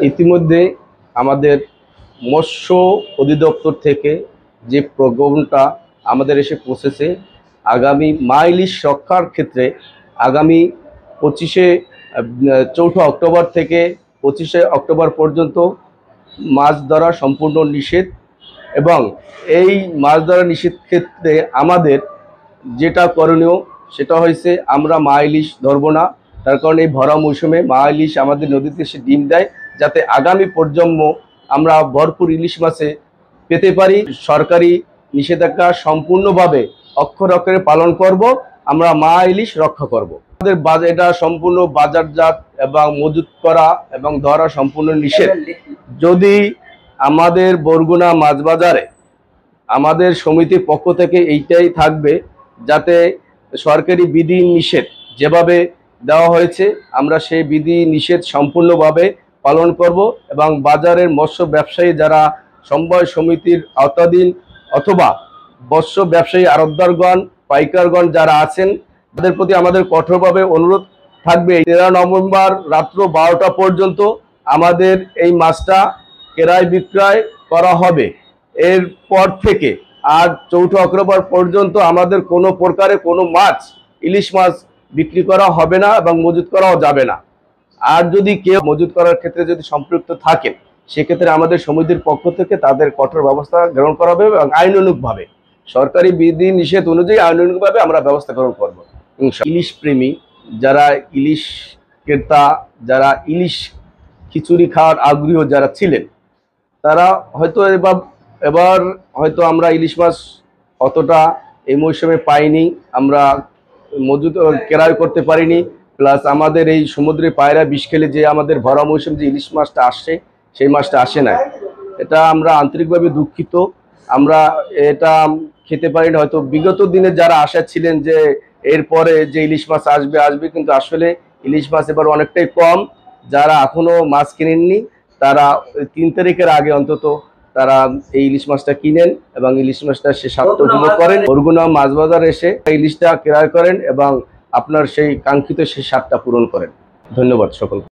ইতিমধ্যে আমাদের মৎস্য অধিদপ্তর থেকে যে প্রজ্ঞাপনটা আমাদের এসে পৌঁছেছে, আগামী মা ইলিশ রক্ষার ক্ষেত্রে আগামী 4 অক্টোবর থেকে 25 অক্টোবর পর্যন্ত মাছ ধরা সম্পূর্ণ নিষেধ। এবং এই মাছ ধরা নিষেধ ক্ষেত্রে আমাদের যেটা করণীয় সেটা হয়েছে আমরা মা ইলিশ ধরবো না। তার কারণ এই ভরা মৌসুমে মা ইলিশ আমাদের নদীতে এসে ডিম দেয়, যাতে আগামী প্রজন্ম আমরা ভরপুর ইলিশ মাছে পেতে পারি। সরকারি নিষেধাজ্ঞা সম্পূর্ণভাবে অক্ষরে অক্ষরে পালন করব, আমরা মা ইলিশ রক্ষা করব। আমাদের এটা সম্পূর্ণ বাজারজাত এবং মজুত করা এবং ধরা সম্পূর্ণ নিষেধ। যদি আমাদের বরগুনা মাছ বাজারে আমাদের সমিতির পক্ষ থেকে এইটাই থাকবে, যাতে সরকারি বিধি নিষেধ যেভাবে দেওয়া হয়েছে আমরা সেই বিধি নিষেধ সম্পূর্ণভাবে পালন করব এবং বাজারের মৎস্য ব্যবসায়ী যারা সমবায় সমিতির আওতাধীন অথবা মৎস্য ব্যবসায়ী আড়তদারগণ পাইকারগণ যারা আছেন তাদের প্রতি আমাদের কঠোরভাবে অনুরোধ থাকবে, 13 নভেম্বর রাত্র 12টা পর্যন্ত আমাদের এই মাছটা ক্রয় বিক্রয় করা হবে। এরপর থেকে আর 4 অক্টোবর পর্যন্ত আমাদের কোনো প্রকারে কোনো মাছ ইলিশ মাছ বিক্রি করা হবে না এবং মজুত করাও যাবে না। আর যদি কেউ মজুত করার ক্ষেত্রে যদি সম্পৃক্ত থাকেন সেক্ষেত্রে আমাদের সমিতির পক্ষ থেকে তাদের কঠোর ব্যবস্থা গ্রহণ করা হবে এবং আইনানুগভাবে সরকারি বিধি নিষেধ অনুযায়ী আইনানুগভাবে আমরা ব্যবস্থা গ্রহণ করব। ইলিশ প্রেমী যারা ইলিশ ক্রেতা, যারা ইলিশ খিচুড়ি খাওয়ার আগ্রহী যারা ছিলেন, তারা হয়তো এবার হয়তো আমরা ইলিশ মাছ অতটা এই মৌসুমে পাইনি, আমরা মজুত ক্রয় করতে পারিনি। প্লাস আমাদের এই সমুদ্রে পায়রা বিষ খেলে যে আমাদের ভরা মৌসুম যে ইলিশ মাছটা আসছে সেই মাছটা আসে না। এটা আমরা আন্তরিকভাবে দুঃখিত। আমরা এটা খেতে পারি না। হয়তো বিগত দিনে যারা আশা ছিলেন যে এরপরে যে ইলিশ মাছ আসবে, কিন্তু আসলে ইলিশ মাছ এবার অনেকটাই কম। যারা এখনো মাছ কিনেননি তারা 3 তারিখের আগে অন্তত তারা এই ইলিশ মাছটা কিনেন এবং ইলিশ মাছটা সে স্বাদটা উপভোগ করেন। বরগুনা মাছ বাজার এসে ইলিশটা ক্রয় করেন এবং আপনার সেই কাঙ্ক্ষিত সেই স্বাদটা পূরণ করেন। ধন্যবাদ সকলকে।